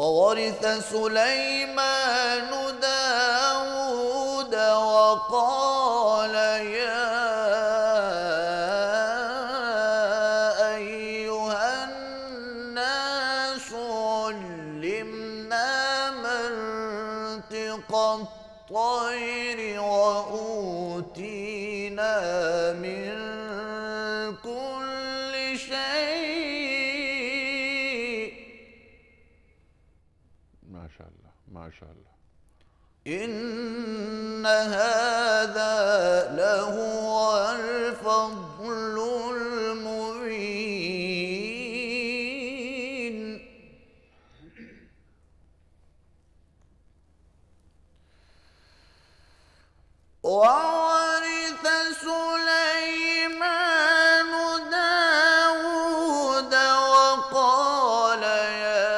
وورث سليمان داود وقال يا أيها الناس علمنا منطق الطير وأوتينا من كل شيء ما شاء الله ما شاء الله إن هذا لهو الفضل المبين وورث سليمان داود وقال يا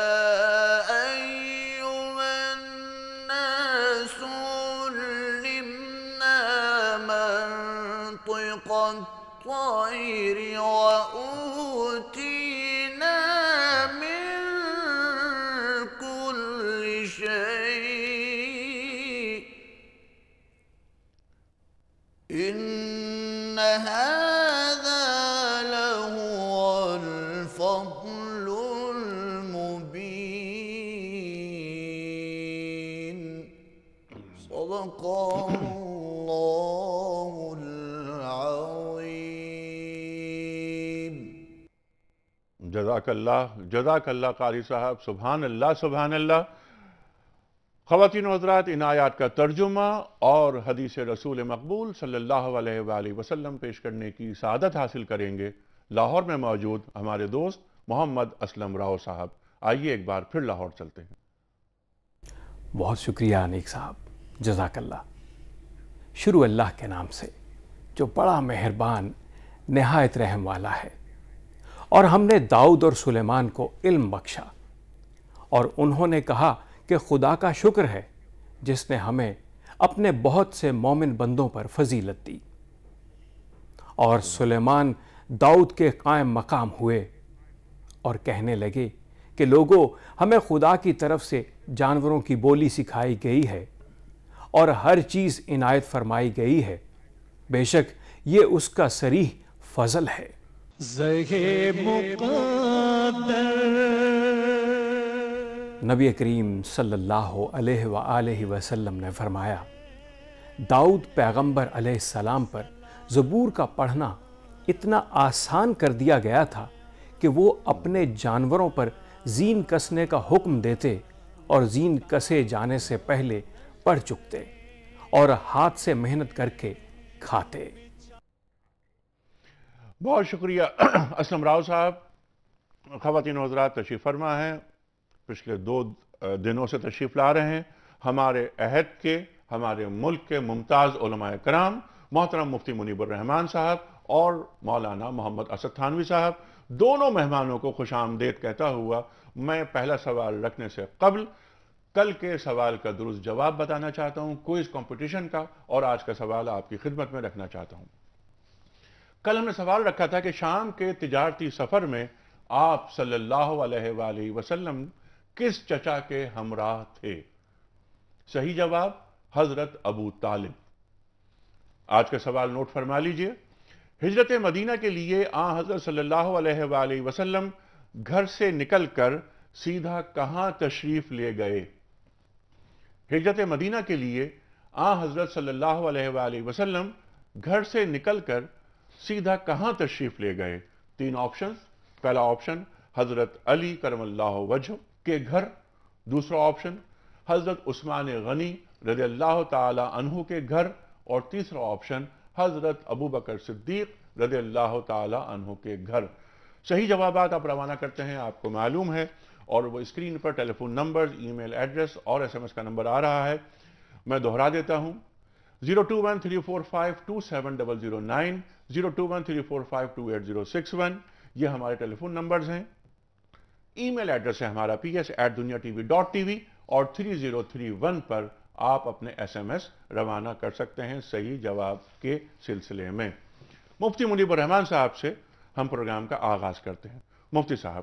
أيها الناس علمنا منطق الطير وأوتينا من كل شيء إن هذا لهو الفضل المبين صدق الله العظيم جزاک اللہ قاری صاحب، سبحان اللہ۔ خواتین و حضرات، ان آیات کا ترجمہ اور حدیث رسول مقبول صلی اللہ علیہ وآلہ وسلم پیش کرنے کی سعادت حاصل کریں گے لاہور میں موجود ہمارے دوست محمد اسلم راؤ صاحب۔ آئیے ایک بار پھر لاہور چلتے ہیں۔ بہت شکریہ انیک صاحب، جزاک اللہ۔ شروع اللہ کے نام سے جو بڑا مہربان نہایت رحم والا ہے، اور ہم نے داؤد اور سلیمان کو علم بخشا، اور انہوں نے کہا کہ خدا کا شکر ہے جس نے ہمیں اپنے بہت سے مومن بندوں پر فضیلت دی۔ اور سلیمان داؤد کے قائم مقام ہوئے اور کہنے لگے کہ لوگوں، ہمیں خدا کی طرف سے جانوروں کی بولی سکھائی گئی ہے اور ہر چیز عنایت فرمائی گئی ہے، بے شک یہ اس کا صریح فضل ہے۔ نبی کریم صلی اللہ علیہ وآلہ وسلم نے فرمایا، داؤد پیغمبر علیہ السلام پر زبور کا پڑھنا اتنا آسان کر دیا گیا تھا کہ وہ اپنے جانوروں پر زین کسنے کا حکم دیتے اور زین کسے جانے سے پہلے پڑھ چکتے اور ہاتھ سے محنت کر کے کھاتے۔ بہت شکریہ اسلم راؤ صاحب۔ خواتین و حضرات، تشریف فرما ہیں، پچھلے 2 دنوں سے تشریف لا رہے ہیں ہمارے عہد کے، ہمارے ملک کے ممتاز علماء کرام محترم مفتی منیب الرحمان صاحب اور مولانا محمد اسد تھانوی صاحب۔ دونوں مہمانوں کو خوش آمدید کہتا ہوا میں پہلا سوال رکھنے سے قبل کل کے سوال کا درست جواب بتانا چاہتا ہوں، کوئز کمپٹیشن کا، اور آج کا سوال آپ کی خدمت میں رکھنا چاہتا ہوں۔ کل ہم نے سوال رکھا تھا کہ شام کے تجارتی سفر میں آپ صلی اللہ علیہ وآلہ وسلم کس چچا کے ہمراہ تھے؟ صحیح جواب حضرت ابو طالب۔ آج کا سوال نوٹ فرما لیجئے۔ ہجرت مدینہ کے لیے آن حضرت صلی اللہ علیہ وآلہ وسلم گھر سے نکل کر سیدھا کہاں تشریف لے گئے؟ ہجرت مدینہ کے لیے آن حضرت صلی اللہ علیہ وآلہ وسلم گھر سے نکل کر سیدھا کہاں تشریف لے گئے؟ 3 آپشنز۔ پہلا آپشن حضرت علی کرم اللہ وجہ کے گھر، دوسرا آپشن حضرت عثمان غنی رضی اللہ تعالی عنہ کے گھر، اور تیسرا آپشن حضرت ابو بکر صدیق رضی اللہ تعالی عنہ کے گھر۔ صحیح جوابات آپ روانہ کرتے ہیں، آپ کو معلوم ہے، اور وہ اسکرین پر ٹیلی فون نمبر، ای میل ایڈریس اور SMS کا نمبر آ رہا ہے، میں دہرا دیتا ہوں۔ 02134527009، 02134528061، یہ ہمارے ٹیلی فون نمبرز ہیں۔ ای میل ایڈریس ہے ہمارا ps@duniatv.tv، اور 3031 پر آپ اپنے SMS روانہ کر سکتے ہیں صحیح جواب کے سلسلے میں۔ مفتی منیب الرحمان صاحب سے ہم پروگرام کا آغاز کرتے ہیں۔ مفتی صاحب،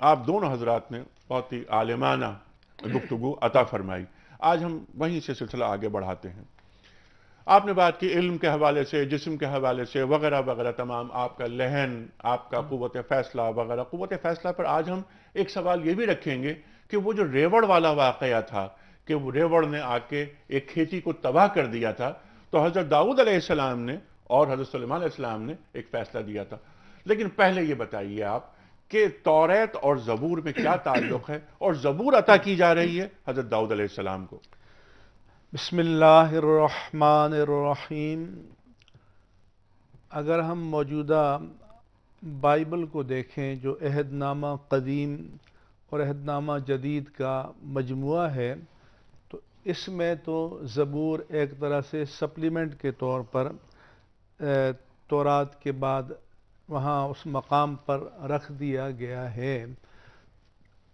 آپ دونوں حضرات نے بہت ہی عالمانہ گفتگو عطا فرمائی. آج ہم وہیں سے سلسلہ آگے بڑھاتے ہیں. آپ نے بات کی علم کے حوالے سے، جسم کے حوالے سے وغیرہ وغیرہ تمام، آپ کا لہن، آپ کا قوت فیصلہ وغیرہ. قوت فیصلہ پر آج ہم ایک سوال یہ بھی رکھیں گے کہ وہ جو ریوڑ والا واقعہ تھا کہ وہ ریوڑ نے آ کے ایک کھیتی کو تباہ کر دیا تھا، تو حضرت داؤد علیہ السلام نے اور حضرت سلیمان علیہ السلام نے ایک فیصلہ دیا تھا. لیکن پہلے یہ بتائیے آپ کہ توریت اور زبور میں کیا تعلق ہے، اور زبور عطا کی جا رہی ہے حضرت داؤد علیہ السلام کو. بسم اللہ الرحمن الرحیم. اگر ہم موجودہ بائبل کو دیکھیں جو عہد نامہ قدیم اور عہد نامہ جدید کا مجموعہ ہے، تو اس میں تو زبور ایک طرح سے سپلیمنٹ کے طور پر تورات کے بعد وہاں اس مقام پر رکھ دیا گیا ہے.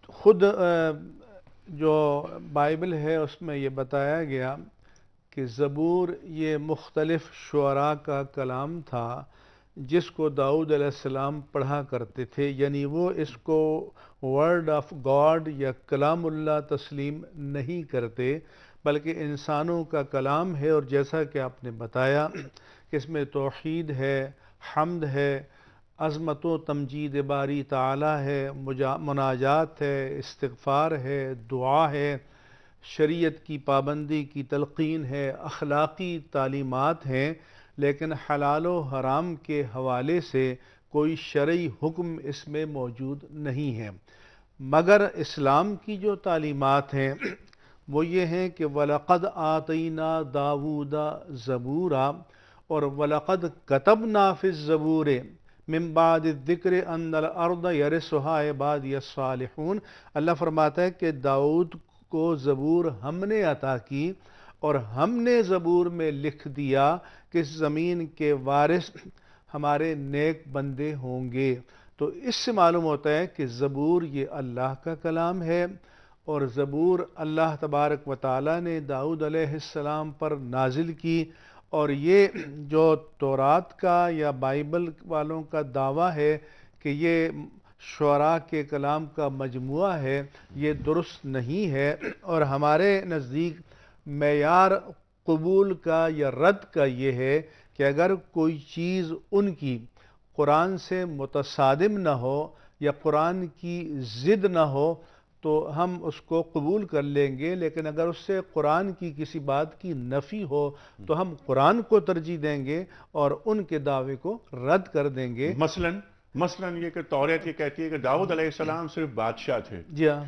خود جو بائبل ہے اس میں یہ بتایا گیا کہ زبور یہ مختلف شعراء کا کلام تھا جس کو داؤد علیہ السلام پڑھا کرتے تھے. یعنی وہ اس کو ورڈ آف گاڈ یا کلام اللہ تسلیم نہیں کرتے، بلکہ انسانوں کا کلام ہے. اور جیسا کہ آپ نے بتایا کہ اس میں توحید ہے، حمد ہے، عظمت و تمجید باری تعالی ہے، مناجات ہے، استغفار ہے، دعا ہے، شریعت کی پابندی کی تلقین ہے، اخلاقی تعلیمات ہیں. لیکن حلال و حرام کے حوالے سے کوئی شرعی حکم اس میں موجود نہیں ہے، مگر اسلام کی جو تعلیمات ہیں وہ یہ ہیں کہ وَلَقَدْ آتَيْنَا دَاوُودَ زَبُورًا اور وَلَقَدْ كَتَبْنَا فِي الزَّبُورِ من بعد الذکر ان الارض یرثها عبادی الصالحون. اللہ فرماتا ہے کہ داؤد کو زبور ہم نے عطا کی اور ہم نے زبور میں لکھ دیا کہ اس زمین کے وارث ہمارے نیک بندے ہوں گے. تو اس سے معلوم ہوتا ہے کہ زبور یہ اللہ کا کلام ہے، اور زبور اللہ تبارک و تعالی نے داؤد علیہ السلام پر نازل کی. اور یہ جو تورات کا یا بائبل والوں کا دعویٰ ہے کہ یہ شعراء کے کلام کا مجموعہ ہے، یہ درست نہیں ہے. اور ہمارے نزدیک معیار قبول کا یا رد کا یہ ہے کہ اگر کوئی چیز ان کی قرآن سے متصادم نہ ہو یا قرآن کی ضد نہ ہو تو ہم اس کو قبول کر لیں گے. لیکن اگر اس سے قرآن کی کسی بات کی نفی ہو تو ہم قرآن کو ترجیح دیں گے اور ان کے دعوے کو رد کر دیں گے. مثلاً یہ کہ توریت یہ کہتی ہے کہ داؤد علیہ السلام صرف بادشاہ تھے. جی ہاں.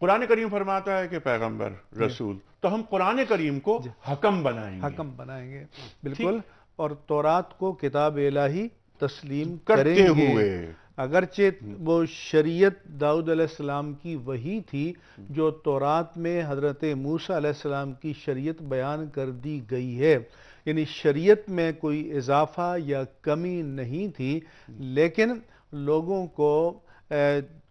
قرآن کریم فرماتا ہے کہ پیغمبر، رسول. تو ہم قرآن کریم کو حکم بنائیں گے. بالکل. اور تورات کو کتاب الہی تسلیم کریں گے، اگرچہ وہ شریعت داؤد علیہ السلام کی وہی تھی جو تورات میں حضرت موسیٰ علیہ السلام کی شریعت بیان کر دی گئی ہے. یعنی شریعت میں کوئی اضافہ یا کمی نہیں تھی، لیکن لوگوں کو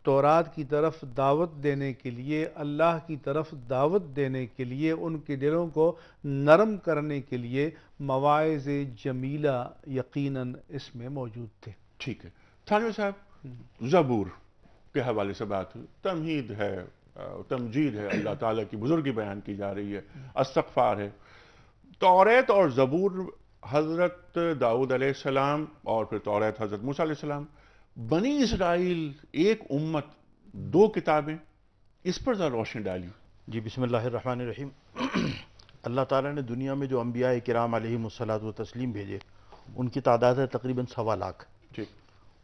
تورات کی طرف دعوت دینے کے لیے، اللہ کی طرف دعوت دینے کے لیے، ان کے دلوں کو نرم کرنے کے لیے مواعظ جمیلہ یقیناً اس میں موجود تھے. ٹھیک ہے تھانوی صاحب، زبور کے حوالے سے بات ہوئی، تمہید ہے، تمجید ہے، اللہ تعالیٰ کی بزرگی بیان کی جا رہی ہے، استغفار ہے. توریت اور زبور حضرت داؤد علیہ السلام اور پھر توریت حضرت موسیٰ علیہ السلام، بنی اسرائیل ایک امت، 2 کتابیں، اس پر ذرا روشنی ڈالی. جی بسم اللہ الرحمن الرحیم. اللہ تعالیٰ نے دنیا میں جو انبیاء کرام علیہم الصلاۃ والتسلیم بھیجے ان کی تعداد ہے تقریباً 1.25 لاکھ. ٹھیک.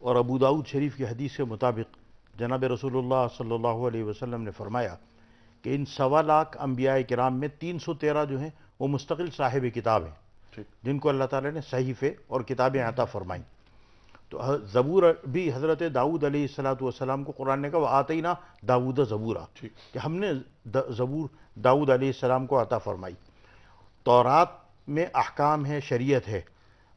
اور ابو داؤد شریف کی حدیث کے مطابق جناب رسول اللہ صلی اللہ علیہ وسلم نے فرمایا کہ ان 1.25 لاکھ انبیاء کرام میں 313 جو ہیں وہ مستقل صاحب کتاب ہیں، جن کو اللہ تعالیٰ نے صحیفے اور کتابیں عطا فرمائیں. تو زبور بھی حضرت داؤد علیہ السلام کو قرآن نے کہا وآتینا داؤد زبورا، کہ ہم نے زبور داؤد علیہ السلام کو عطا فرمائی. تورات میں احکام ہے، شریعت ہے.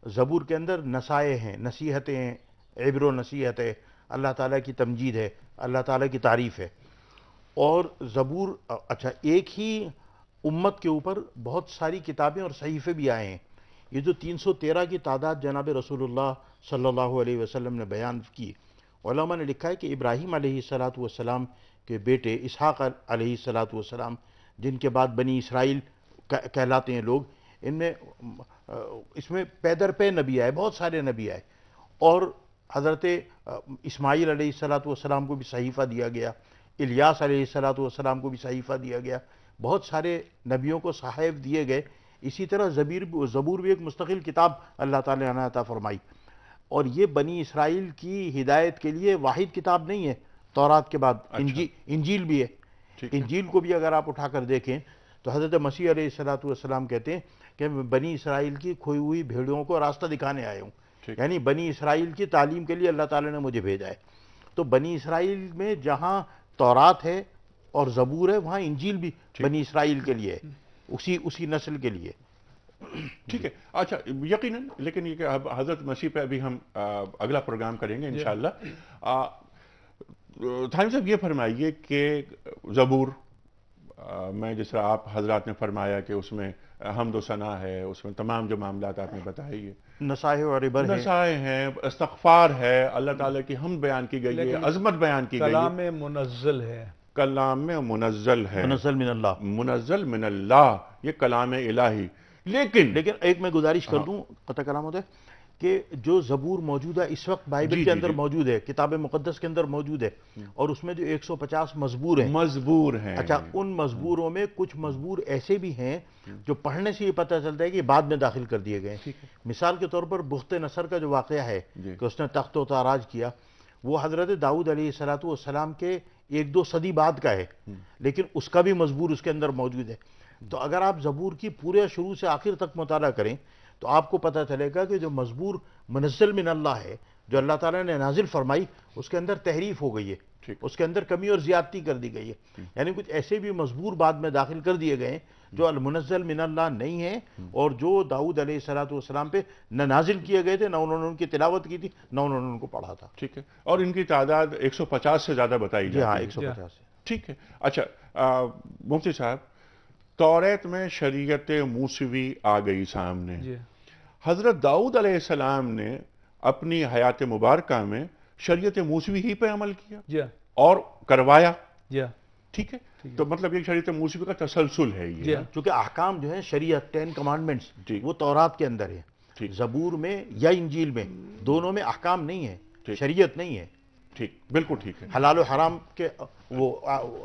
زبور کے اندر نصائح ہیں، نصیحتیں ہیں، عبر و نصیحت ہے، اللہ تعالیٰ کی تمجید ہے، اللہ تعالیٰ کی تعریف ہے. اور زبور اچھا ایک ہی امت کے اوپر بہت ساری کتابیں اور صحیفے بھی آئے ہیں. یہ جو 313 کی تعداد جناب رسول اللہ صلی اللہ علیہ وسلم نے بیان کی، علماء نے لکھا ہے کہ ابراہیم علیہ کے بیٹے اسحاق علیہ جن کے بعد بنی اسرائیل کہلاتے ہیں لوگ، اس میں پے در پے نبی آئے، بہت سارے نبی آئے، اور حضرت اسماعیل علیہ السلام کو بھی صحیفہ دیا گیا، الیاس علیہ السلام کو بھی صحیفہ دیا گیا، بہت سارے نبیوں کو صحائف دیے گئے۔ اسی طرح زبور بھی ایک مستقل کتاب اللہ تعالیٰ نے عطا فرمائی، اور یہ بنی اسرائیل کی ہدایت کے لیے واحد کتاب نہیں ہے، تورات کے بعد انجیل بھی ہے۔ انجیل کو بھی اگر آپ اٹھا کر دیکھیں تو حضرت مسیح علیہ السلام کہتے ہیں کہ میں بنی اسرائیل کی کھوئی ہوئی بھیڑوں کو راستہ دکھانے آیا ہوں، یعنی بنی اسرائیل کی تعلیم کے لیے اللہ تعالیٰ نے مجھے بھیجا ہے۔ تو بنی اسرائیل میں جہاں تورات ہے اور زبور ہے، وہاں انجیل بھی بنی اسرائیل کے لیے ہے، اسی نسل کے لیے۔ ٹھیک ہے، اچھا، یقیناً، لیکن یہ کہ اب حضرت مسیح پہ ابھی ہم اگلا پروگرام کریں گے انشاءاللہ۔ تھانوی صاحب یہ فرمائیے کہ زبور میں جس طرح آپ حضرات نے فرمایا کہ اس میں حمد و ثنا ہے، اس میں تمام جو معاملات آپ نے بتائے، نصائح اور عبر ہیں، نصائح ہیں، استغفار ہے، اللہ تعالیٰ کی حمد بیان کی گئی ہے، عظمت بیان کی گئی ہے، کلام منزل ہے، کلام منزل ہے، منزل من اللہ، منزل من اللہ، یہ کلام الہی۔ لیکن ایک میں گزارش کر دوں قطع کلام ہوتا ہے کہ جو زبور موجود ہے اس وقت بائبل کے اندر موجود ہے، کتاب مقدس کے اندر موجود ہے، اور اس میں جو 150 مزبور ہیں، اچھا، ان مزبوروں میں کچھ مزبور ایسے بھی ہیں جو پڑھنے سے یہ پتہ چلتا ہے کہ بعد میں داخل کر دیے گئے ہیں۔ مثال کے طور پر بخت نصر کا جو واقعہ ہے کہ اس نے تخت و تاراج کیا، وہ حضرت داؤد علیہ السلام کے 1-2 صدی بعد کا ہے، لیکن اس کا بھی مزبور اس کے اندر موجود ہے۔ تو اگر آپ زبور کی پورے شروع سے آخر تک مطالعہ کریں تو آپ کو پتہ چلے گا کہ جو مزبور منزل من اللہ ہے، جو اللہ تعالیٰ نے نازل فرمائی، اس کے اندر تحریف ہو گئی ہے، اس کے اندر کمی اور زیادتی کر دی گئی ہے، یعنی کچھ ایسے بھی مزبور بعد میں داخل کر دیے گئے ہیں جو المنزل من اللہ نہیں ہیں، اور جو داؤد علیہ السلام پہ نہ نازل کیے گئے تھے، نہ انہوں نے ان کی تلاوت کی تھی، نہ انہوں نے ان کو پڑھا تھا۔ ٹھیک ہے، اور ان کی تعداد 150 سے زیادہ بتائی جاتی ہے۔ ہاں، 150 سے۔ ٹھیک ہے، اچھا، مفتی صاحب، توریت میں شریعت موسوی آ گئی سامنے، حضرت داؤد علیہ السلام نے اپنی حیات مبارکہ میں شریعت موسوی ہی پہ عمل کیا اور کروایا، ٹھیک ہے، تو مطلب یہ شریعت موسوی کا تسلسل ہے یہ، چونکہ احکام جو ہیں شریعت 10 کمانڈمنٹس وہ تورات کے اندر ہے، زبور میں یا انجیل میں، دونوں میں احکام نہیں ہے، شریعت نہیں ہے۔ ٹھیک، بالکل ٹھیک ہے، حلال و حرام کے وہ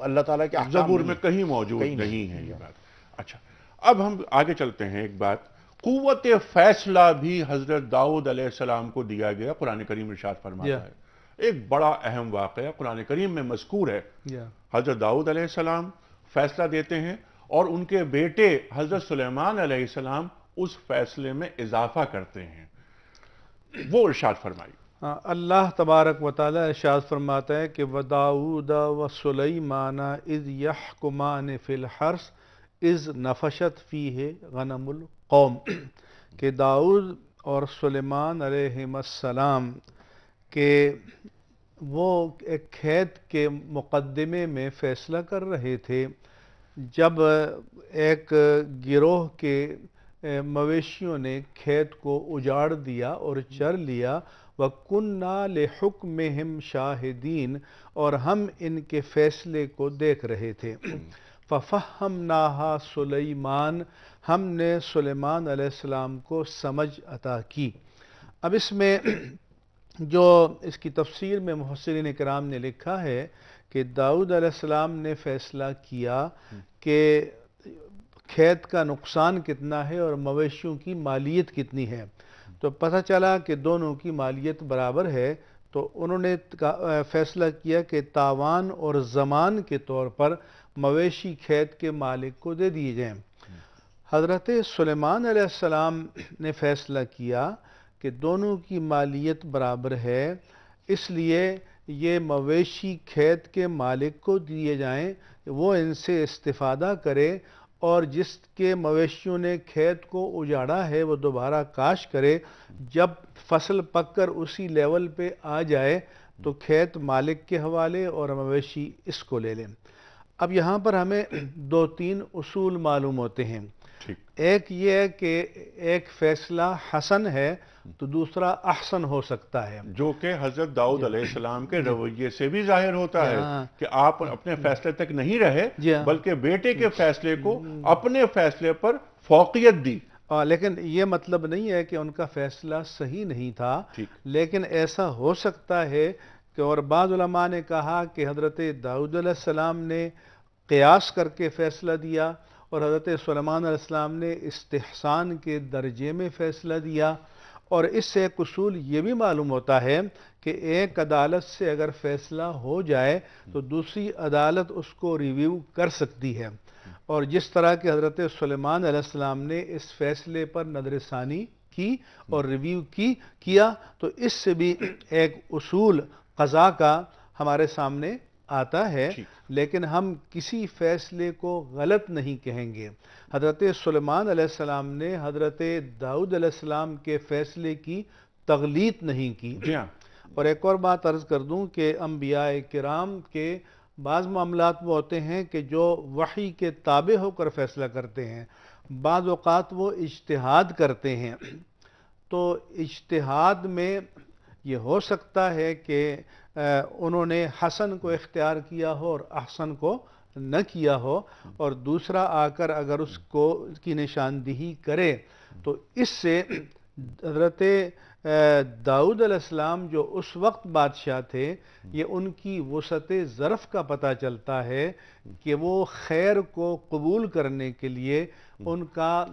اللہ تعالیٰ کے احکام زبور میں کہیں موجود نہیں ہے یہ بات۔ اچھا، اب ہم آگے چلتے ہیں۔ ایک بات، قوت فیصلہ بھی حضرت داؤد علیہ السلام کو دیا گیا، قرآن کریم ارشاد فرماتا ہے۔ ایک بڑا اہم واقعہ قرآن کریم میں مذکور ہے، حضرت داؤد علیہ السلام فیصلہ دیتے ہیں اور ان کے بیٹے حضرت سلیمان علیہ السلام اس فیصلے میں اضافہ کرتے ہیں، وہ ارشاد فرمائی۔ اللہ تبارک و تعالی ارشاد فرماتا ہے کہ وَدَاوُودَ وَسُلَيْمَانَ اِذْ يَحْكُمَانِ فِي الْحَرْثِ اِذْ نَفَشَتْ فِيهِ غَنَمُ الْقَوْمِ، کہ داؤد اور سلیمان علیہ السلام کہ وہ ایک کھیت کے مقدمے میں فیصلہ کر رہے تھے، جب ایک گروہ کے مویشیوں نے کھیت کو اجاڑ دیا اور چر لیا، وَكُنَّا لِحُكْمِهِمْ شَاهِدِينَ، اور ہم ان کے فیصلے کو دیکھ رہے تھے۔ فَفَهَّمْنَاهَا سُلَيْمَانَ، ہم نے سلیمان علیہ السلام کو سمجھ عطا کی۔ اب اس میں جو اس کی تفسیر میں مفسرین کرام نے لکھا ہے کہ داؤد علیہ السلام نے فیصلہ کیا کہ کھیت کا نقصان کتنا ہے اور مویشیوں کی مالیت کتنی ہے، تو پتہ چلا کہ دونوں کی مالیت برابر ہے، تو انہوں نے فیصلہ کیا کہ تاوان اور ضمان کے طور پر مویشی کھیت کے مالک کو دے دیے جائیں۔ حضرت سلیمان علیہ السلام نے فیصلہ کیا کہ دونوں کی مالیت برابر ہے، اس لیے یہ مویشی کھیت کے مالک کو دیے جائیں، وہ ان سے استفادہ کرے، اور جس کے مویشیوں نے کھیت کو اجاڑا ہے وہ دوبارہ کاش کرے، جب فصل پک کر اسی لیول پہ آ جائے تو کھیت مالک کے حوالے اور مویشی اس کو لے لیں۔ اب یہاں پر ہمیں 2-3 اصول معلوم ہوتے ہیں۔ ایک یہ ہے کہ ایک فیصلہ حسن ہے تو دوسرا احسن ہو سکتا ہے، جو کہ حضرت داؤد علیہ السلام کے رویے سے بھی ظاہر ہوتا ہے کہ آپ اپنے فیصلے تک نہیں رہے بلکہ بیٹے کے فیصلے کو اپنے فیصلے پر فوقیت دی۔ لیکن یہ مطلب نہیں ہے کہ ان کا فیصلہ صحیح نہیں تھا، لیکن ایسا ہو سکتا ہے کہ، اور بعض علماء نے کہا کہ حضرت داؤد علیہ السلام نے قیاس کر کے فیصلہ دیا اور حضرت سلیمان علیہ السلام نے استحسان کے درجے میں فیصلہ دیا، اور اس سے ایک اصول یہ بھی معلوم ہوتا ہے کہ ایک عدالت سے اگر فیصلہ ہو جائے تو دوسری عدالت اس کو ریویو کر سکتی ہے، اور جس طرح کہ حضرت سلیمان علیہ السلام نے اس فیصلے پر نظر ثانی کی اور ریویو کیا، تو اس سے بھی ایک اصول قضاء کا ہمارے سامنے آتا ہے، لیکن ہم کسی فیصلے کو غلط نہیں کہیں گے۔ حضرت سلیمان علیہ السلام نے حضرت داؤد علیہ السلام کے فیصلے کی تغلیط نہیں کی۔ اور ایک اور بات عرض کر دوں کہ انبیاء کرام کے بعض معاملات وہ ہوتے ہیں کہ جو وحی کے تابع ہو کر فیصلہ کرتے ہیں، بعض اوقات وہ اجتہاد کرتے ہیں، تو اجتہاد میں یہ ہو سکتا ہے کہ انہوں نے حسن کو اختیار کیا ہو اور احسن کو نہ کیا ہو، اور دوسرا آ کر اگر اس کی نشاندہی کرے تو اس سے حضرت داؤد علیہ السلام جو اس وقت بادشاہ تھے، یہ ان کی وسعت ظرف کا پتہ چلتا ہے کہ وہ خیر کو قبول کرنے کے لیے ان کا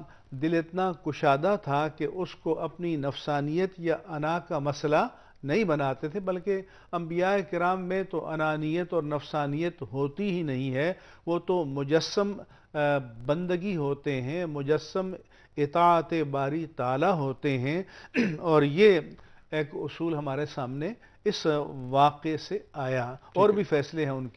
دل اتنا کشادہ تھا کہ اس کو اپنی نفسانیت یا انا کا مسئلہ نہیں بناتے تھے، بلکہ انبیاء کرام میں تو انانیت اور نفسانیت ہوتی ہی نہیں ہے، وہ تو مجسم بندگی ہوتے ہیں، مجسم اطاعت باری تعالیٰ ہوتے ہیں، اور یہ ایک اصول ہمارے سامنے اس واقعے سے آیا۔ اور بھی فیصلے ہیں ان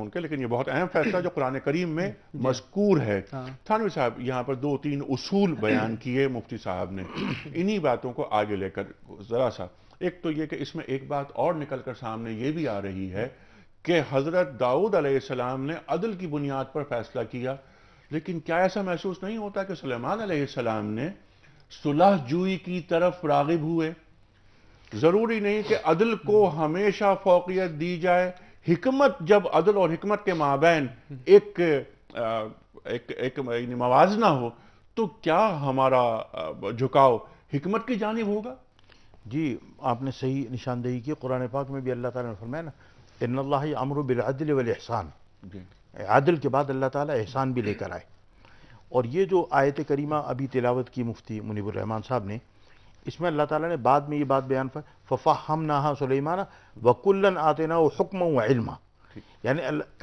کے، لیکن یہ بہت اہم فیصلہ جو قرآن کریم میں مذکور ہے۔ تھانوی صاحب یہاں پر 2-3 اصول بیان کیے مفتی صاحب نے، انہی باتوں کو آگے لے کر ذرا سا، ایک تو یہ کہ اس میں ایک بات اور نکل کر سامنے یہ بھی آ رہی ہے کہ حضرت داؤد علیہ السلام نے عدل کی بنیاد پر فیصلہ کیا، لیکن کیا ایسا محسوس نہیں ہوتا کہ سلیمان علیہ السلام نے صلح جوئی کی طرف راغب ہوئے؟ ضروری نہیں کہ عدل کو ہمیشہ فوقیت دی جائے، حکمت جب عدل اور حکمت کے مابین ایک موازنہ ہو تو کیا ہمارا جھکاؤ حکمت کی جانب ہوگا؟ جی آپ نے صحیح نشاندہی کی، قرآن پاک میں بھی اللہ تعالیٰ نے فرمایا نا، ان اللہ یأمر بالعدل والاحسان، عدل کے بعد اللہ تعالیٰ احسان بھی لے کر آئے۔ اور یہ جو آیت کریمہ ابھی تلاوت کی مفتی منیب الرحمان صاحب نے، اس میں اللہ تعالیٰ نے بعد میں یہ بات بیان فرمائی فَفَحَّمْنَاهَا سُلَيْمَانَ وَكُلًّا آتَيْنَاهُ حُكْمًا وَعِلْمًا، یعنی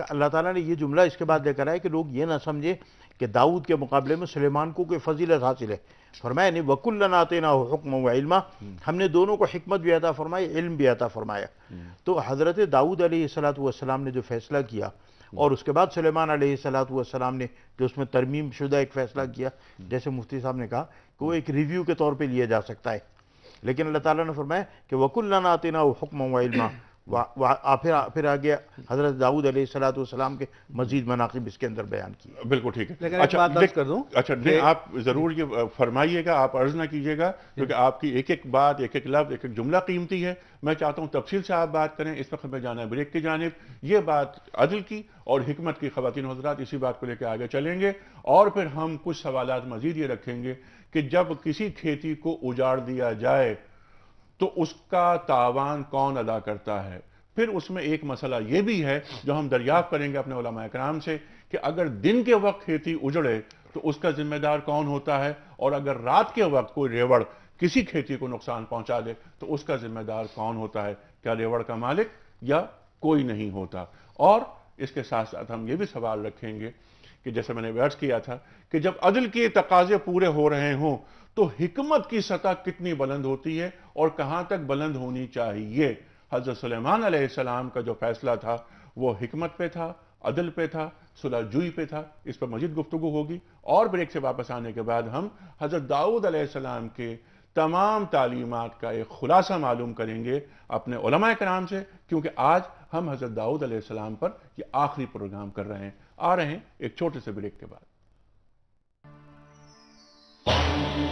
اللہ تعالیٰ نے یہ جملہ اس کے بعد لے کر آئے کہ لوگ یہ نہ سمجھے کہ داؤد کے مقابلے میں سلیمان کو کوئی فضیلت حاصل ہے، فرمایا نہیں وَكُلًّا آتَيْنَاهُ حُكْمًا وَعِلْمًا، ہم نے دونوں کو حکمت بھی عطا فرمائی، علم بھی عطا فرمایا۔ تو حضرت داؤد علیہ السلام نے جو فیصلہ کیا، اور اس کے بعد سلیمان علیہ السلام نے جو اس میں ترمیم شدہ ایک فیصلہ کیا، جیسے مفتی صاحب نے کہا کہ وہ ایک ریویو کے طور پہ لیا جا سکتا ہے، لیکن اللہ تعالیٰ نے فرمایا کہ وَكُلًّا آتَيْنَاهُ حُكْمًا وَعِلْمًا، پھر آگے حضرت داؤد علیہ السلام کے مزید مناقب اس کے اندر بیان کیے۔ بالکل ٹھیک ہے، لیکن ایک بات عرض کر دوں، اچھا آپ ضرور یہ فرمائیے گا، آپ عرض نہ کیجیے گا، کیونکہ آپ کی ایک ایک بات، ایک ایک لفظ، ایک ایک جملہ قیمتی ہے۔ میں چاہتا ہوں تفصیل سے آپ بات کریں، اس وقت میں جانا ہے بریک کی جانب۔ یہ بات عدل کی اور حکمت کی، خواتین و حضرات اسی بات کو لے کے آگے چلیں گے، اور پھر ہم کچھ سوالات مزید یہ رکھیں گے کہ جب کسی کھیتی کو اجاڑ دیا جائے تو اس کا تاوان کون ادا کرتا ہے؟ پھر اس میں ایک مسئلہ یہ بھی ہے جو ہم دریافت کریں گے اپنے علماء کرام سے کہ اگر دن کے وقت کھیتی اجڑے تو اس کا ذمہ دار کون ہوتا ہے، اور اگر رات کے وقت کوئی ریوڑ کسی کھیتی کو نقصان پہنچا دے تو اس کا ذمہ دار کون ہوتا ہے؟ کیا ریوڑ کا مالک یا کوئی نہیں ہوتا؟ اور اس کے ساتھ ساتھ ہم یہ بھی سوال رکھیں گے کہ جیسے میں نے عرض کیا تھا کہ جب عدل کے تقاضے پورے ہو رہے ہوں تو حکمت کی سطح کتنی بلند ہوتی ہے اور کہاں تک بلند ہونی چاہیے؟ حضرت سلیمان علیہ السلام کا جو فیصلہ تھا وہ حکمت پہ تھا، عدل پہ تھا، صلح جوئی پہ تھا۔ اس پر مزید گفتگو ہوگی، اور بریک سے واپس آنے کے بعد ہم حضرت داؤد علیہ السلام کے تمام تعلیمات کا ایک خلاصہ معلوم کریں گے اپنے علماء کرام سے، کیونکہ آج ہم حضرت داؤد علیہ السلام پر یہ آخری پروگرام کر رہے ہیں۔ آ رہے ہیں ایک چھوٹے سے بریک کے بعد۔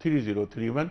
3031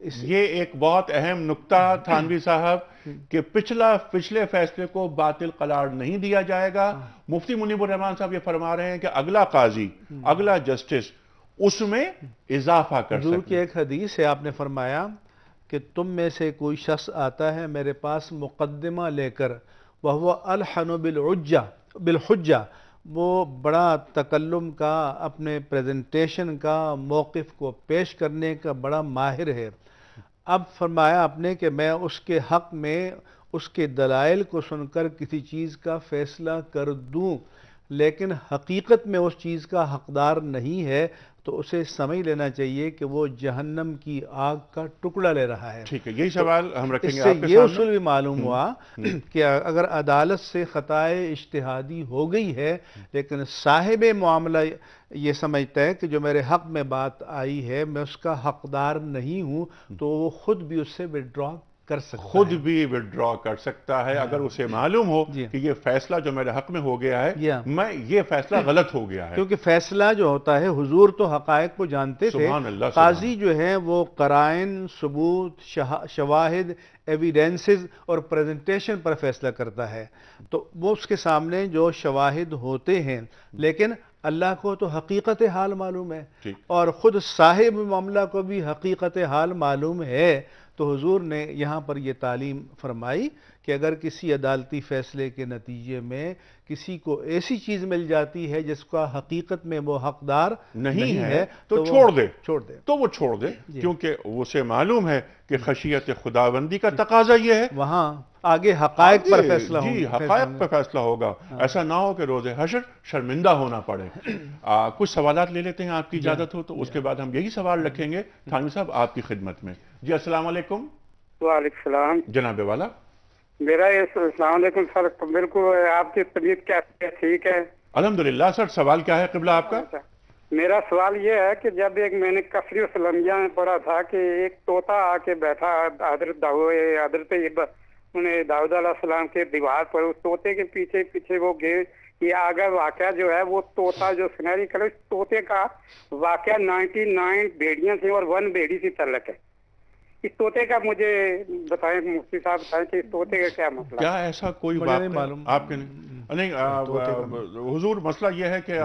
یہ ایک بہت اہم نکتہ تھانوی صاحب کہ پچھلے فیصلے کو باطل قرار نہیں دیا جائے گا. مفتی منیب الرحمان صاحب یہ فرما رہے ہیں کہ اگلا قاضی، اگلا جسٹس اس میں اضافہ کر حضور کی سکے. ایک حدیث ہے، آپ نے فرمایا کہ تم میں سے کوئی شخص آتا ہے میرے پاس مقدمہ لے کر، وَهُوَ أَلْحَنُ بِالْحُجَّةِ، وہ بڑا تکلم کا، اپنے پریزنٹیشن کا، موقف کو پیش کرنے کا بڑا ماہر ہے. اب فرمایا آپ نے کہ میں اس کے حق میں اس کے دلائل کو سن کر کسی چیز کا فیصلہ کر دوں، لیکن حقیقت میں اس چیز کا حقدار نہیں ہے، تو اسے سمجھ لینا چاہیے کہ وہ جہنم کی آگ کا ٹکڑا لے رہا ہے. ٹھیک ہے، یہی سوال ہم رکھیں اس گے سے آپ کے یہ سامنے. اصول بھی معلوم ہوا کہ اگر عدالت سے خطائے اجتہادی ہو گئی ہے، لیکن صاحب معاملہ یہ سمجھتا ہے کہ جو میرے حق میں بات آئی ہے میں اس کا حقدار نہیں ہوں، تو وہ خود بھی اس سے وڈرا کر سکتا خود ہے. بھی وڈرا کر سکتا ہے اگر اسے معلوم ہو جی. کہ یہ فیصلہ جو میرے حق میں ہو گیا ہے، یا. میں یہ فیصلہ غلط ہو گیا ہے. کیونکہ فیصلہ جو ہوتا ہے، حضور تو حقائق کو جانتے تھے، سبحان اللہ، قاضی جو ہے وہ قرائن، ثبوت، شواہد، ایویڈنسز اور پریزنٹیشن پر فیصلہ کرتا ہے. تو وہ اس کے سامنے جو شواہد ہوتے ہیں، لیکن اللہ کو تو حقیقت حال معلوم ہے، ٹھیک. اور خود صاحب معاملہ کو بھی حقیقت حال معلوم ہے. تو حضور نے یہاں پر یہ تعلیم فرمائی کہ اگر کسی عدالتی فیصلے کے نتیجے میں کسی کو ایسی چیز مل جاتی ہے جس کا حقیقت میں وہ حقدار نہیں ہے تو وہ چھوڑ دے. تو وہ چھوڑ دے، کیونکہ اسے معلوم ہے کہ خشیت خداوندی کا تقاضا یہ ہے وہاں آگے حقائق پر فیصلہ ہوگا. جی، حقائق پر فیصلہ ہوگا. ایسا نہ ہو کہ روز حشر شرمندہ ہونا پڑے. کچھ سوالات لے لیتے ہیں آپ کی اجازت ہو تو، اس کے بعد ہم یہی سوال رکھیں گے تھانوی صاحب آپ کی خدمت میں. جی السلام علیکم. وعلیکم السلام جناب والا. میرا السلام علیکم سر. بالکل آپ کی طبیعت کیسی ہے؟ ٹھیک ہے الحمدللہ. سر سوال کیا ہے قبلہ آپ کا؟ میرا سوال یہ ہے کہ جب ایک میں نے کثری السلمیہ میں پڑھا تھا کہ ایک طوطا آ کے بیٹھا حضرت داؤد علیہ السلام کے دیوار پر، اس طوطے کے پیچھے پیچھے وہ گئے. یہ آگے واقعہ جو ہے وہ طوطا جو سنہری کلر، اس طوطے کا واقعہ 99 بھیڑیاں تھیں اور 1 بھیڑی سے تعلق ہے. اس طوطے کا مجھے بتائیں، مفتی صاحب بتائیں کہ اس طوطے کا کیا مسئلہ؟ کیا ایسا کوئی بات معلوم آپ کے نہیں؟ حضور مسئلہ یہ ہے کہ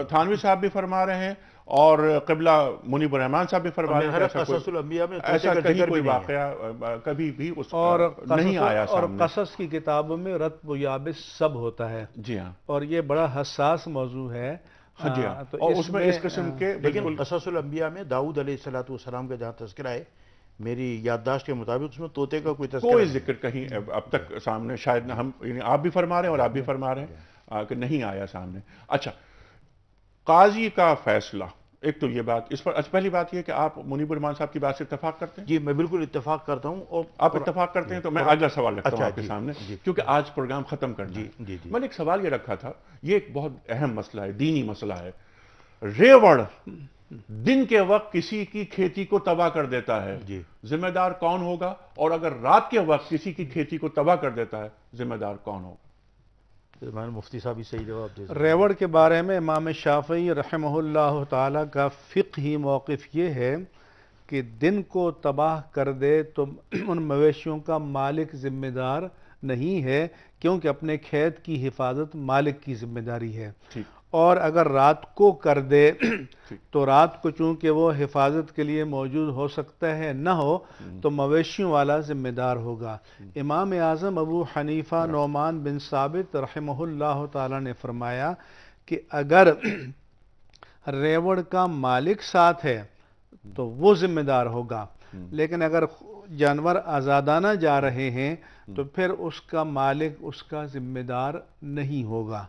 تھانوی صاحب بھی فرما رہے ہیں اور قبلہ منیب الرحمان صاحب بھی فرما رہے ہیں کہ ایسا کہیں کوئی واقعہ کبھی بھی اس نہیں آیا اور سامنے. قصص کی کتابوں میں رطب و یابس سب ہوتا ہے. جی ہاں. اور یہ بڑا حساس موضوع ہے. جی ہاں. تو اور اس میں اس قسم کے لیکن قصص الانبیاء میں داؤد علیہ السلام کا جہاں تذکرہ ہے، میری یادداشت کے مطابق اس میں طوطے کا کوئی تذکرہ کوئی ذکر کہیں اب تک سامنے شاید ہم آپ بھی فرما رہے ہیں اور آپ بھی فرما رہے ہیں کہ نہیں آیا سامنے. اچھا، قاضی کا فیصلہ، ایک تو یہ بات اس پر پہلی بات یہ کہ آپ منیب الرحمان صاحب کی بات سے اتفاق کرتے ہیں؟ جی میں بالکل اتفاق کرتا ہوں. اور آپ اتفاق کرتے ہیں تو میں اگلا سوال رکھتا ہوں آپ کے سامنے، کیونکہ آج پروگرام ختم کرنا ہے. میں نے ایک سوال یہ رکھا تھا، یہ ایک بہت اہم مسئلہ ہے، دینی مسئلہ ہے. ریوڑ دن کے وقت کسی کی کھیتی کو تباہ کر دیتا ہے، ذمہ دار کون ہوگا؟ اور اگر رات کے وقت کسی کی کھیتی کو تباہ کر دیتا ہے، ذمہ دار کون ہوگا؟ مفتی صاحب ہی صحیح جواب دے. ریوڑ کے بارے میں امام شافعی رحمہ اللہ تعالی کا فقہی موقف یہ ہے کہ دن کو تباہ کر دے تو ان مویشیوں کا مالک ذمہ دار نہیں ہے، کیونکہ اپنے کھیت کی حفاظت مالک کی ذمہ داری ہے. اور اگر رات کو کر دے تو رات کو چونکہ وہ حفاظت کے لیے موجود ہو سکتا ہے نہ ہو تو مویشیوں والا ذمہ دار ہوگا. امام اعظم ابو حنیفہ نعمان بن ثابت رحمہ اللہ تعالی نے فرمایا کہ اگر ریوڑ کا مالک ساتھ ہے تو وہ ذمہ دار ہوگا، لیکن اگر جانور آزادانہ جا رہے ہیں تو پھر اس کا مالک اس کا ذمہ دار نہیں ہوگا.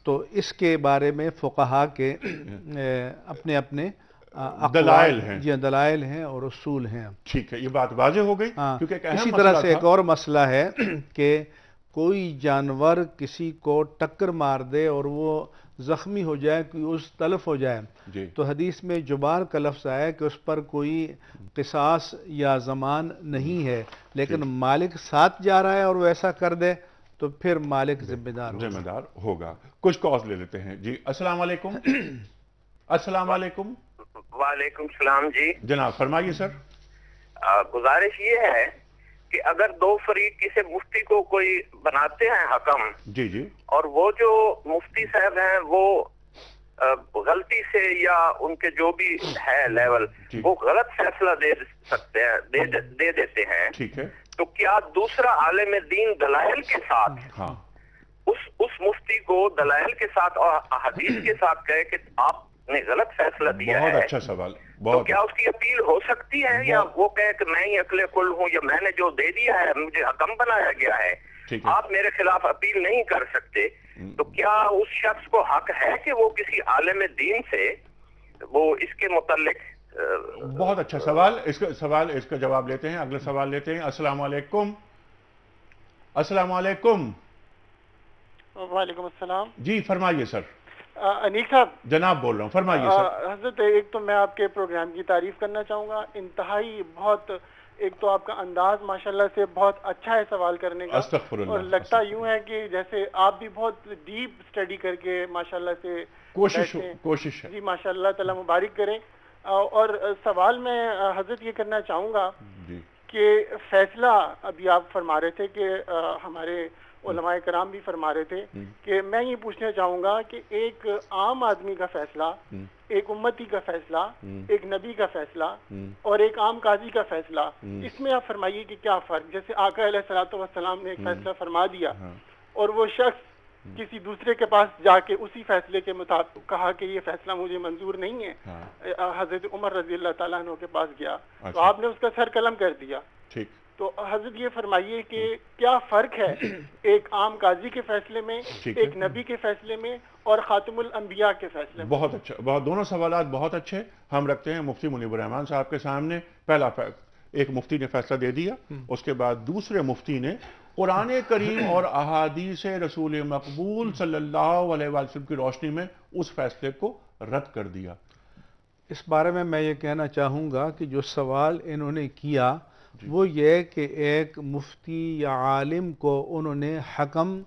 تو اس کے بارے میں فقہا کے اپنے اپنے دلائل ہیں. جی دلائل ہیں اور اصول ہیں. ٹھیک ہے، یہ بات واضح ہو گئی. کیونکہ ایک اہم اسی طرح سے ایک اور مسئلہ ہے کہ کوئی جانور کسی کو ٹکر مار دے اور وہ زخمی ہو جائے، کوئی اس تلف ہو جائے، تو حدیث میں جبار کا لفظ آیا کہ اس پر کوئی قصاص یا ضمان نہیں ہے، لیکن مالک ساتھ جا رہا ہے اور وہ ایسا کر دے تو پھر مالک ذمہ دار ہوگا. کچھ کالز لے لیتے ہیں. جی السلام علیکم. السلام علیکم. وعلیکم السلام. جی جناب فرمائیے سر. گزارش یہ ہے کہ اگر دو فریق کسی مفتی کو کوئی بناتے ہیں حکم، جی جی، اور وہ جو مفتی صاحب ہیں وہ غلطی سے یا ان کے جو بھی ہے لیول وہ غلط فیصلہ دے سکتے ہیں، دے دیتے ہیں، ٹھیک ہے، تو کیا دوسرا عالم دین دلائل کے ساتھ ہاں اس مفتی کو دلائل کے ساتھ اور حدیث کے ساتھ کہے کہ آپ نے غلط فیصلہ دیا ہے؟ بہت اچھا سوال، تو بہت کیا اس کی اپیل ہو سکتی ہے، یا وہ کہے کہ میں ہی عقل کل ہوں، یا میں نے جو دے دیا ہے مجھے حکم بنایا گیا ہے، ٹھیک ہے، آپ میرے خلاف اپیل نہیں کر سکتے؟ تو کیا اس شخص کو حق ہے کہ وہ کسی عالم دین سے وہ اس کے متعلق بہت اچھا سوال، اس کا جواب لیتے ہیں، اگلا سوال لیتے ہیں۔ السلام علیکم، السلام علیکم۔ وعلیکم السلام جی فرمائیے سر۔ انیق صاحب، جناب بول رہا ہوں، فرمائیے سر۔ حضرت ایک تو میں آپ کے پروگرام کی تعریف کرنا چاہوں گا، انتہائی بہت، ایک تو آپ کا انداز ماشاءاللہ سے بہت اچھا ہے سوال کرنے کا، استغفر اللہ، اور لگتا یوں ہے کہ جیسے آپ بھی بہت ڈیپ اسٹڈی کر کے ماشاءاللہ سے کوشش ہے جی، ماشاءاللہ تعالیٰ مبارک کریں۔ اور سوال میں حضرت یہ کرنا چاہوں گا جی کہ فیصلہ ابھی آپ فرما رہے تھے کہ ہمارے علماء کرام بھی فرما رہے تھے کہ میں یہ پوچھنا چاہوں گا کہ ایک عام آدمی کا فیصلہ، ایک امتی کا فیصلہ، ایک نبی کا فیصلہ اور ایک عام قاضی کا فیصلہ، اس میں آپ فرمائیے کہ کیا فرق؟ جیسے آقا علیہ الصلوۃ والسلام نے ایک فیصلہ فرما دیا اور وہ شخص کسی دوسرے کے پاس جا کے اسی فیصلے کے مطابق کہا کہ یہ فیصلہ مجھے منظور نہیں ہے، حضرت عمر رضی اللہ تعالیٰ عنہ کے پاس گیا تو آپ نے اس کا سر قلم کر دیا۔ ٹھیک، تو حضرت یہ فرمائیے کہ کیا فرق ہے ایک عام قاضی کے فیصلے میں، ایک نبی کے فیصلے میں اور خاتم الانبیاء کے فیصلے میں؟ بہت اچھا، بہت، دونوں سوالات بہت اچھے ہم رکھتے ہیں مفتی منیب الرحمان صاحب کے سامنے۔ پہلا ایک مفتی نے فیصلہ دے دیا، اس کے بعد دوسرے مفتی نے قرآن کریم اور احادیث رسول مقبول صلی اللہ علیہ وسلم کی روشنی میں اس فیصلے کو رد کر دیا۔ اس بارے میں یہ کہنا چاہوں گا کہ جو سوال انہوں نے کیا وہ یہ کہ ایک مفتی یا عالم کو انہوں نے حکم،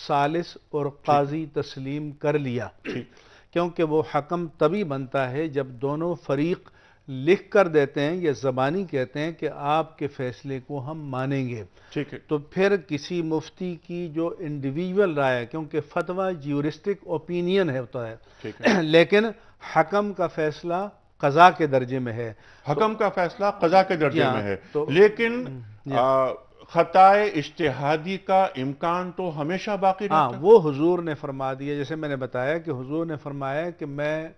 ثالث اور قاضی تسلیم کر لیا، کیونکہ وہ حکم تبھی بنتا ہے جب دونوں فریق لکھ کر دیتے ہیں یا زبانی کہتے ہیں کہ آپ کے فیصلے کو ہم مانیں گے، ٹھیک ہے، تو پھر کسی مفتی کی جو انڈیویجول رائے ہے، کیونکہ فتویٰ جیورسٹک اوپینین ہوتا ہے، لیکن حکم کا فیصلہ قضا کے درجے میں ہے، حکم کا فیصلہ قضا کے درجے میں ہے، لیکن خطائے اجتہادی کا امکان تو ہمیشہ باقی رہتا ہے۔ وہ حضور نے فرما دیا، جیسے میں نے بتایا کہ حضور نے فرمایا کہ میں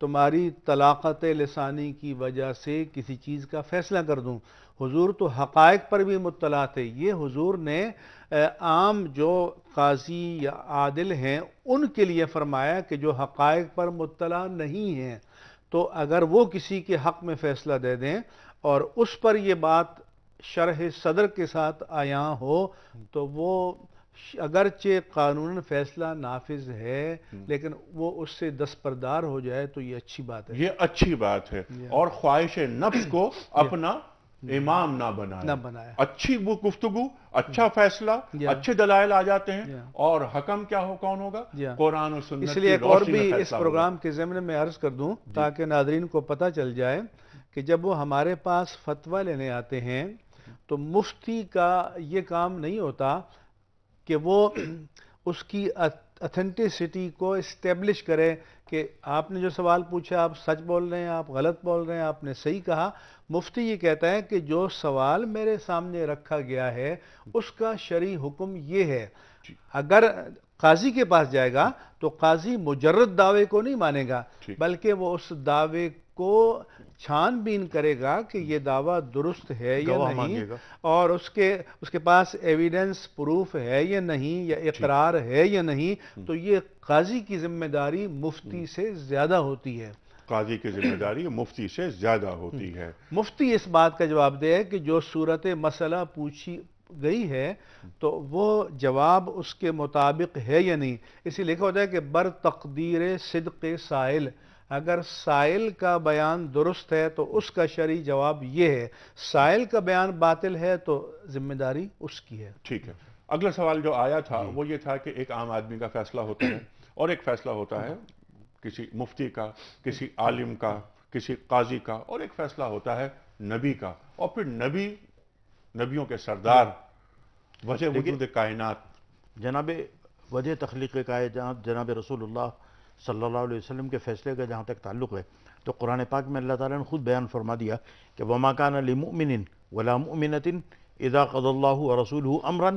تمہاری طلاقت لسانی کی وجہ سے کسی چیز کا فیصلہ کر دوں۔ حضور تو حقائق پر بھی مطلع تھے، یہ حضور نے عام جو قاضی یا عادل ہیں ان کے لیے فرمایا کہ جو حقائق پر مطلع نہیں ہیں، تو اگر وہ کسی کے حق میں فیصلہ دے دیں اور اس پر یہ بات شرح صدر کے ساتھ آیا ہو تو وہ اگرچہ قانون فیصلہ نافذ ہے لیکن وہ اس سے دستبردار ہو جائے تو یہ اچھی بات ہے، یہ اچھی بات ہے، اور خواہش نفس کو اپنا امام نہ بنائے۔ اچھی گفتگو، اچھا فیصلہ، اچھے دلائل آ جاتے ہیں، اور حکم کیا ہو، کون ہوگا؟ قرآن و سنت اس لیے کی ایک اور روشنی میں بھی اس فیصلہ پروگرام کے ضمن میں عرض کر دوں تاکہ ناظرین کو پتہ چل جائے کہ جب وہ ہمارے پاس فتویٰ لینے آتے ہیں تو مفتی کا یہ کام نہیں ہوتا کہ وہ اس کی اتھینٹسٹی کو اسٹیبلش کرے کہ آپ نے جو سوال پوچھا آپ سچ بول رہے ہیں، آپ غلط بول رہے ہیں، آپ نے صحیح کہا۔ مفتی یہ کہتا ہے کہ جو سوال میرے سامنے رکھا گیا ہے اس کا شرعی حکم یہ ہے۔ اگر قاضی کے پاس جائے گا تو قاضی مجرد دعوے کو نہیں مانے گا بلکہ وہ اس دعوے کو چھان بین کرے گا کہ یہ دعویٰ درست ہے یا نہیں، اور اس کے پاس ایویڈنس پروف ہے یا نہیں، یا اقرار ہے یا نہیں، تو یہ قاضی کی ذمہ داری مفتی سے زیادہ ہوتی ہے۔ قاضی کی ذمہ داری مفتی سے زیادہ ہوتی ہے۔ مفتی اس بات کا جواب دے ہے کہ جو صورت مسئلہ پوچھی گئی ہے تو وہ جواب اس کے مطابق ہے یا نہیں۔ اسی لکھا ہوتا ہے کہ بر تقدیر صدق سائل، اگر سائل کا بیان درست ہے تو اس کا شرعی جواب یہ ہے، سائل کا بیان باطل ہے تو ذمہ داری اس کی ہے۔ ٹھیک ہے، اگلا سوال جو آیا تھا وہ یہ تھا کہ ایک عام آدمی کا فیصلہ ہوتا ہے اور ایک فیصلہ ہوتا ہے کسی مفتی کا، کسی عالم کا، کسی قاضی کا، اور ایک فیصلہ ہوتا ہے نبی کا، اور پھر نبیوں کے سردار، وجہ وجود کائنات. جناب وجہ تخلیق کائنات جناب رسول اللہ صلی اللہ علیہ وسلم کے فیصلے کا جہاں تک تعلق ہے تو قرآن پاک میں اللہ تعالیٰ نے خود بیان فرما دیا کہ وَمَا كَانَ لِمُؤْمِنٍ وَلَا مُؤْمِنَةٍ إِذَا قَضَى اللَّهُ وَرَسُولُهُ أَمْرًا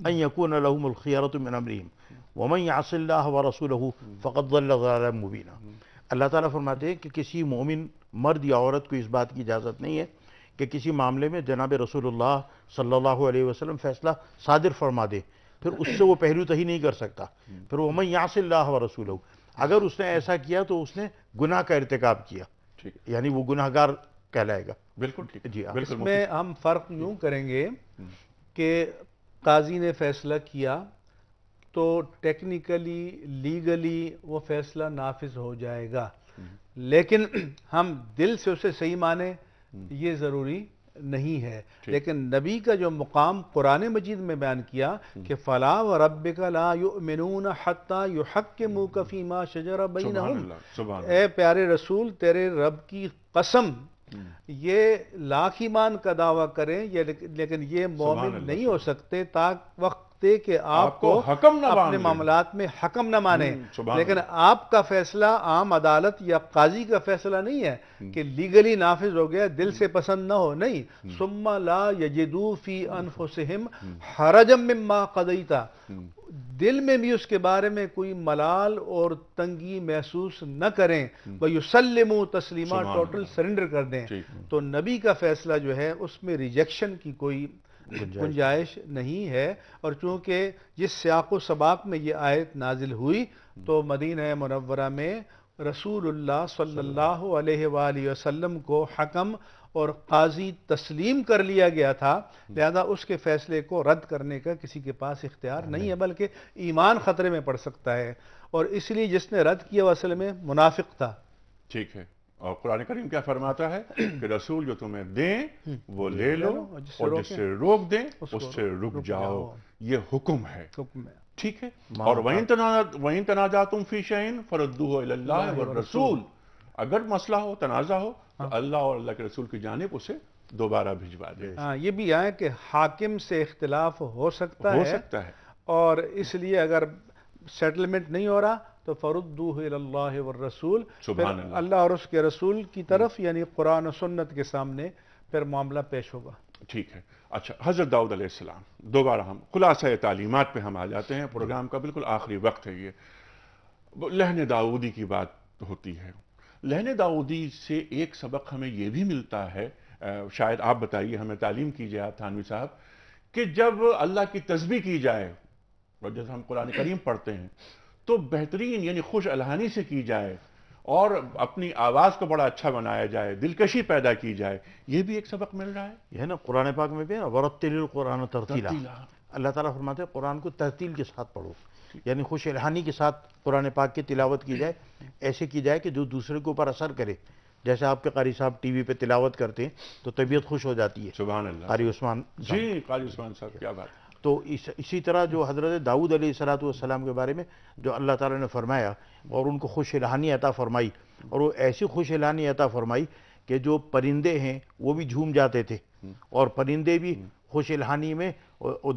أَن يَكُونَ لَهُمُ الْخِيَرَةُ مِنْ أَمْرِهِمْ وَمَنْ يَعْصِ اللَّهَ وَرَسُولَهُ فَقَدْ ضَلَّ ضَلَالًا مُبِينًا. اللہ تعالیٰ فرماتے ہیں کہ کسی مومن مرد یا عورت کو اس بات کی اجازت نہیں ہے کہ کسی معاملے میں جناب رسول اللہ صلی اللہ علیہ وسلم فیصلہ صادر فرما دے، پھر اس سے وہ پہلو تہی نہیں کر سکتا. پھر وَمَنْ يَعْصِ اللَّهَ وَرَسُولَهُ، اگر اس نے ایسا کیا تو اس نے گناہ کا ارتکاب کیا، یعنی وہ گناہگار کہلائے گا. بالکل ٹھیک. جی اس میں ہم فرق یوں کریں گے کہ قاضی نے فیصلہ کیا تو ٹیکنیکلی لیگلی وہ فیصلہ نافذ ہو جائے گا، لیکن ہم دل سے اسے صحیح مانیں یہ ضروری نہیں ہے. لیکن نبی کا جو مقام قرآن مجید میں بیان کیا کہ فَلَا وَرَبِّكَ لَا يُؤْمِنُونَ حَتَّى يُحَكِّمُوكَ فِي مَا شَجَرَ بَيْنَهُمْ، اے پیارے رسول تیرے رب کی قسم یہ لاکھ ایمان کا دعویٰ کریں لیکن یہ مومن نہیں ہو سکتے تا وقت کہ آپ کو اپنے معاملات میں حکم نہ مانیں. لیکن آپ کا فیصلہ عام عدالت یا قاضی کا فیصلہ نہیں ہے کہ لیگلی نافذ ہو گیا دل سے پسند نہ ہو، نہیں. ثم لا یجدوا فی انفسہم حرجا مما قضیت، دل میں بھی اس کے بارے میں کوئی ملال اور تنگی محسوس نہ کریں، وَيُسَلِّمُوا تسلیمہ، ٹوٹل سرنڈر کر دیں. تو نبی کا فیصلہ جو ہے اس میں ریجیکشن کی کوئی گنجائش نہیں ہے. اور چونکہ جس سیاق و سباق میں یہ آیت نازل ہوئی تو مدینہ منورہ میں رسول اللہ صلی اللہ علیہ وآلہ وسلم کو حکم اور قاضی تسلیم کر لیا گیا تھا، لہذا اس کے فیصلے کو رد کرنے کا کسی کے پاس اختیار نہیں ہے، بلکہ ایمان خطرے میں پڑ سکتا ہے. اور اس لیے جس نے رد کیا وہ اصل میں منافق تھا. ٹھیک ہے. اور قرآن کریم کیا فرماتا ہے کہ رسول جو تمہیں دیں وہ لے لو اور جس سے روک دیں اس سے رک جاؤ. یہ حکم ہے. ٹھیک ہے. اور وَإِن تَنَازَعْتُمْ فِي شَيْءٍ فَرُدُّوهُ إِلَى اللَّهِ وَالرَّسُولِ، اگر مسئلہ ہو تنازع ہو تو اللہ اور اللہ کے رسول کی جانب اسے دوبارہ بھجوا دے. یہ بھی آئے کہ حاکم سے اختلاف ہو سکتا ہے اور اس لیے اگر سیٹلمنٹ نہیں ہو رہا تو فردوہ الی اللہ والرسول، پھر اللہ اور اس کے رسول کی طرف یعنی قرآن و سنت کے سامنے پھر معاملہ پیش ہوگا. ٹھیک ہے. اچھا، حضرت داؤد علیہ السلام، دوبارہ ہم خلاصہ تعلیمات پہ ہم آ جاتے ہیں. پروگرام کا بالکل آخری وقت ہے. یہ لہن داؤدی کی بات ہوتی ہے. لہن داؤدی سے ایک سبق ہمیں یہ بھی ملتا ہے، شاید آپ بتائیے، ہمیں تعلیم کیجیے آپ تھانوی صاحب، کہ جب اللہ کی تسبیح کی جائے اور جیسے ہم قرآن کریم پڑھتے ہیں تو بہترین یعنی خوش الحانی سے کی جائے اور اپنی آواز کو بڑا اچھا بنایا جائے، دلکشی پیدا کی جائے. یہ بھی ایک سبق مل رہا ہے. یہ ہے نا قرآن پاک میں بھی ہے نا وَرَتِّلِ الْقُرْآنَ تَرْتِيلًا، اللہ تعالیٰ فرماتے ہیں قرآن کو ترتیل کے ساتھ پڑھو، یعنی خوش الحانی کے ساتھ قرآن پاک کی تلاوت کی جائے، ایسے کی جائے کہ جو دوسرے کے اوپر اثر کرے. جیسے آپ کے قاری صاحب ٹی وی پہ تلاوت کرتے ہیں تو طبیعت خوش ہو جاتی ہے. سبحان اللہ. قاری عثمان جی، قاری عثمان صاحب کیا بات. تو اسی طرح جو حضرت داؤد علیہ السلام کے بارے میں جو اللہ تعالیٰ نے فرمایا اور ان کو خوش الحانی عطا فرمائی، اور وہ ایسی خوش الحانی عطا فرمائی کہ جو پرندے ہیں وہ بھی جھوم جاتے تھے اور پرندے بھی خوش الحانی میں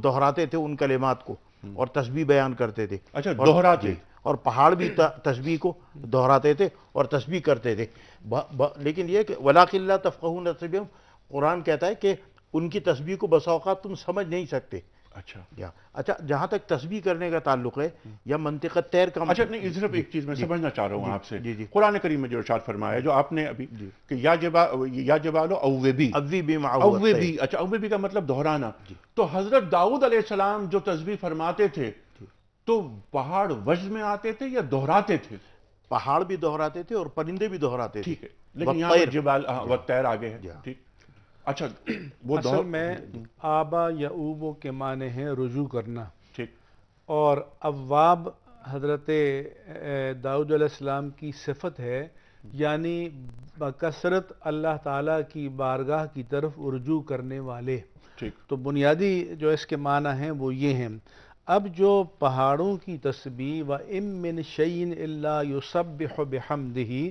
دہراتے تھے ان کلمات کو اور تسبیح بیان کرتے تھے. اچھا، دہراتے. اور پہاڑ بھی تسبیح کو دہراتے تھے اور تسبیح کرتے تھے. لیکن یہ کہ وَلَٰكِن لَا تَفْقَهُونَ تَسْبِيحَهُمْ، قرآن کہتا ہے کہ ان کی تسبیح کو بسا اوقات تم سمجھ نہیں سکتے. اچھا، جہاں تک تسبیح کرنے کا تعلق ہے یا منطق طیر کا، اچھا نہیں، صرف ایک چیز میں سمجھنا چاہ رہا ہوں آپ سے. قرآن کریم میں جو ارشاد فرمایا جو آپ نے ابھی کہ یا جبال اوبی. اچھا، اوبی کا مطلب دہرانا. تو حضرت داؤد علیہ السلام جو تسبیح فرماتے تھے تو پہاڑ وجد میں آتے تھے یا دہراتے تھے؟ پہاڑ بھی دہراتے تھے اور پرندے بھی دہراتے تھے. ٹھیک ہے، لیکن یہاں جبال والطیر آگے ہے. ٹھیک. اچھا، وہ اصل میں آبا یا اوبو کے معنی ہیں رجوع کرنا. ٹھیک. اور اواب حضرت داؤد علیہ السلام کی صفت ہے، یعنی بکثرت اللہ تعالیٰ کی بارگاہ کی طرف رجوع کرنے والے. ٹھیک. تو بنیادی جو اس کے معنی ہیں وہ یہ ہیں. اب جو پہاڑوں کی تسبیح وَإِن مِّن شَيْءٍ إِلَّا يُسَبِّحُ بِحَمْدِهِ،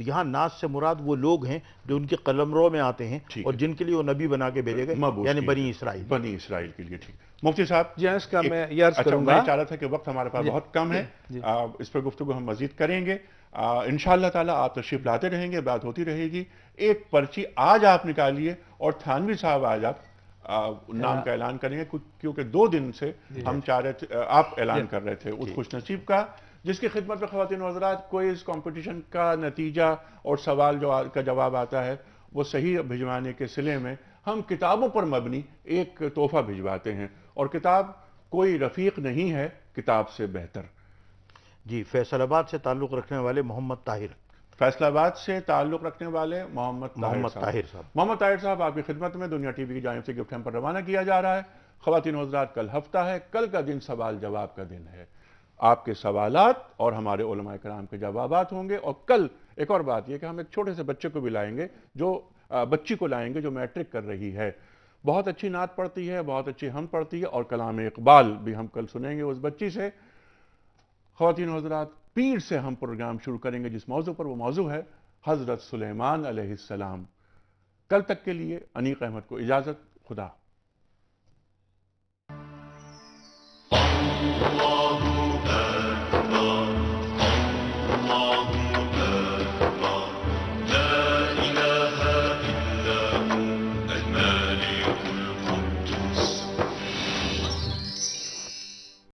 تو یہاں ناس سے مراد وہ لوگ ہیں جو ان کے قلمرو میں آتے ہیں اور جن کے لیے وہ نبی بنا کے بھیجے گئے، یعنی بنی اسرائیل. بنی اسرائیل کے لیے. ٹھیک مفتی صاحب جی اس کا میں یہ عرض کروں گا، میں چاہ رہا تھا کہ وقت ہمارے پاس بہت کم ہے، اس پر گفتگو ہم مزید کریں گے انشاءاللہ تعالیٰ. آپ تشریف لاتے رہیں گے، بات ہوتی رہے گی. ایک پرچی آج آپ نکالیے اور تھانوی صاحب آج آپ نام کا اعلان کریں گے، کیونکہ 2 دن سے ہم چاہ رہے تھے، آپ اعلان کر رہے تھے اس خوش نصیب کا جس کی خدمت میں خواتین و حضرات کوئز کمپٹیشن کا نتیجہ اور سوال کا جواب آتا ہے وہ صحیح بھجوانے کے سلے میں ہم کتابوں پر مبنی ایک تحفہ بھجواتے ہیں، اور کتاب کوئی رفیق نہیں ہے کتاب سے بہتر. جی فیصل آباد سے تعلق رکھنے والے محمد طاہر، فیصل آباد سے تعلق رکھنے والے محمد طاہر صاحب. محمد طاہر صاحب آپ کی خدمت میں دنیا ٹی وی کی جانب سے گفٹ ہم پر روانہ کیا جا رہا ہے. خواتین و حضرات کل ہفتہ ہے، کل کا دن سوال جواب کا دن ہے. آپ کے سوالات اور ہمارے علماء کرام کے جوابات ہوں گے. اور کل ایک اور بات یہ کہ ہم ایک چھوٹے سے بچے کو بھی لائیں گے، جو بچی کو لائیں گے جو میٹرک کر رہی ہے. بہت اچھی نعت پڑھتی ہے، بہت اچھی حمد پڑھتی ہے، اور کلام اقبال بھی ہم کل سنیں گے اس بچی سے. خواتین و حضرات پیر سے ہم پروگرام شروع کریں گے جس موضوع پر، وہ موضوع ہے حضرت سلیمان علیہ السلام. کل تک کے لیے انیق احمد کو اجازت. خدا